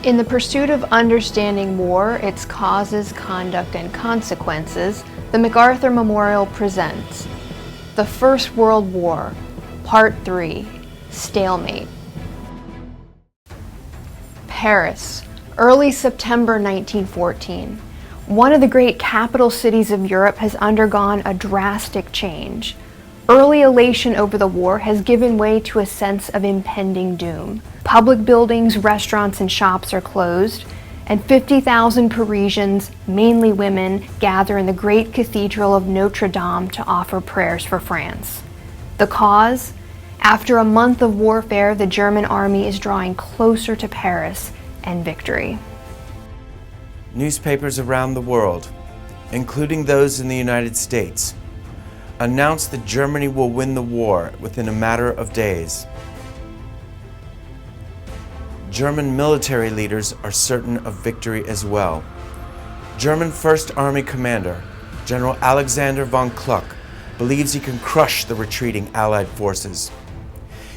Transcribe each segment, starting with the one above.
In the pursuit of understanding war, its causes, conduct, and consequences, the MacArthur Memorial presents The First World War, Part 3, Stalemate. Paris, early September 1914. One of the great capital cities of Europe has undergone a drastic change. Early elation over the war has given way to a sense of impending doom. Public buildings, restaurants, and shops are closed, and 50,000 Parisians, mainly women, gather in the great cathedral of Notre Dame to offer prayers for France. The cause? After a month of warfare, the German army is drawing closer to Paris and victory. Newspapers around the world, including those in the United States, announced that Germany will win the war within a matter of days. German military leaders are certain of victory as well. German First Army Commander, General Alexander von Kluck, believes he can crush the retreating Allied forces.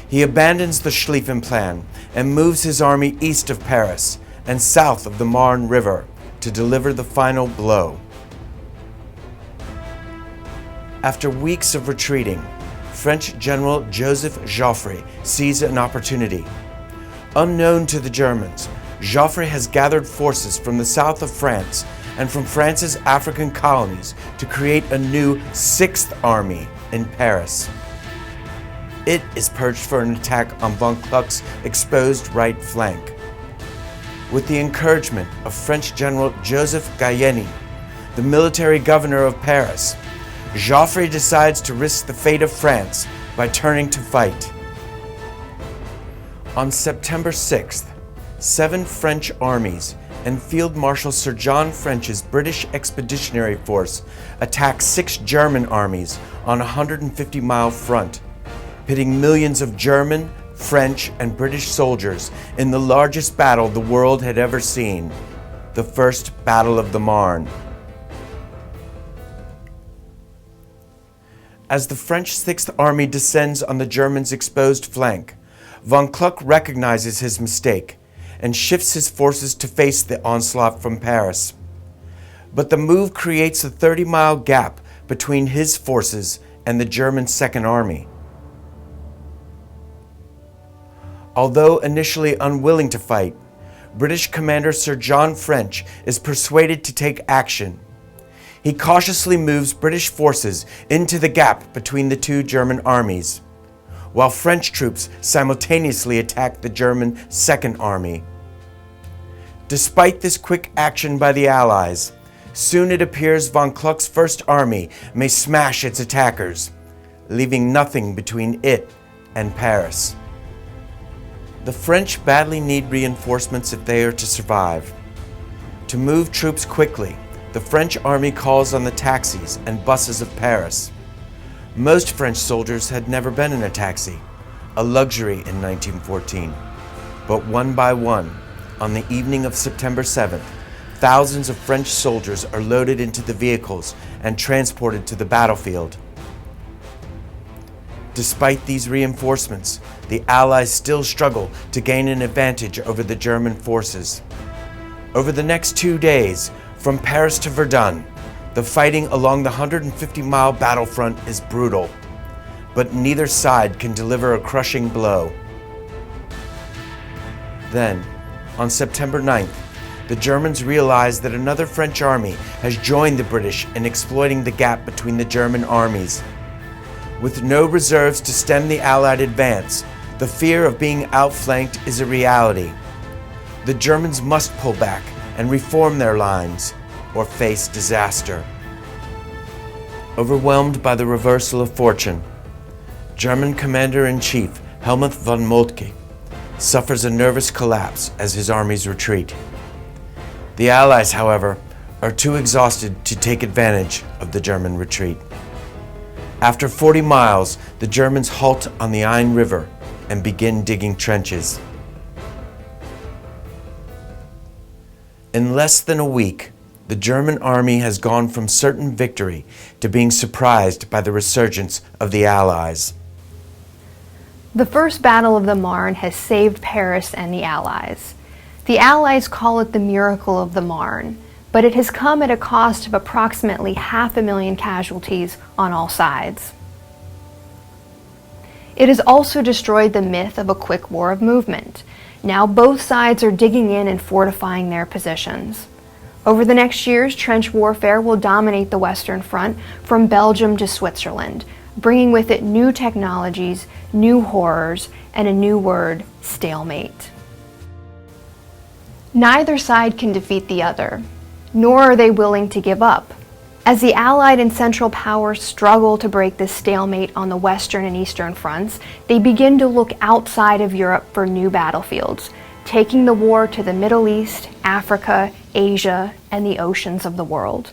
He abandons the Schlieffen Plan and moves his army east of Paris and south of the Marne River to deliver the final blow. After weeks of retreating, French General Joseph Joffre sees an opportunity. Unknown to the Germans, Joffre has gathered forces from the south of France and from France's African colonies to create a new Sixth Army in Paris. It is purged for an attack on von Kluck's exposed right flank. With the encouragement of French General Joseph Gallieni, the military governor of Paris, Joffre decides to risk the fate of France by turning to fight. On September 6th, 7 French armies and Field Marshal Sir John French's British Expeditionary Force attack 6 German armies on a 150-mile front, pitting millions of German, French, and British soldiers in the largest battle the world had ever seen, the First Battle of the Marne. As the French Sixth Army descends on the Germans' exposed flank, von Kluck recognizes his mistake and shifts his forces to face the onslaught from Paris. But the move creates a 30-mile gap between his forces and the German Second Army. Although initially unwilling to fight, British Commander Sir John French is persuaded to take action. He cautiously moves British forces into the gap between the 2 German armies, while French troops simultaneously attack the German Second Army. Despite this quick action by the Allies, soon it appears von Kluck's First Army may smash its attackers, leaving nothing between it and Paris. The French badly need reinforcements if they are to survive. To move troops quickly, the French army calls on the taxis and buses of Paris. Most French soldiers had never been in a taxi, a luxury in 1914. But one by one, on the evening of September 7th, thousands of French soldiers are loaded into the vehicles and transported to the battlefield. Despite these reinforcements, the Allies still struggle to gain an advantage over the German forces. Over the next 2 days, from Paris to Verdun, the fighting along the 150-mile battlefront is brutal, but neither side can deliver a crushing blow. Then, on September 9th, the Germans realize that another French army has joined the British in exploiting the gap between the German armies. With no reserves to stem the Allied advance, the fear of being outflanked is a reality. The Germans must pull back and reform their lines, or face disaster. Overwhelmed by the reversal of fortune, German Commander-in-Chief Helmuth von Moltke suffers a nervous collapse as his armies retreat. The Allies, however, are too exhausted to take advantage of the German retreat. After 40 miles, the Germans halt on the Ain River and begin digging trenches. In less than a week, the German army has gone from certain victory to being surprised by the resurgence of the Allies. The First Battle of the Marne has saved Paris and the Allies. The Allies call it the miracle of the Marne, but it has come at a cost of approximately 500,000 casualties on all sides. It has also destroyed the myth of a quick war of movement. Now both sides are digging in and fortifying their positions. Over the next years, trench warfare will dominate the Western Front from Belgium to Switzerland, bringing with it new technologies, new horrors, and a new word, stalemate. Neither side can defeat the other, nor are they willing to give up. As the Allied and Central Powers struggle to break this stalemate on the Western and Eastern fronts, they begin to look outside of Europe for new battlefields, taking the war to the Middle East, Africa, Asia, and the oceans of the world.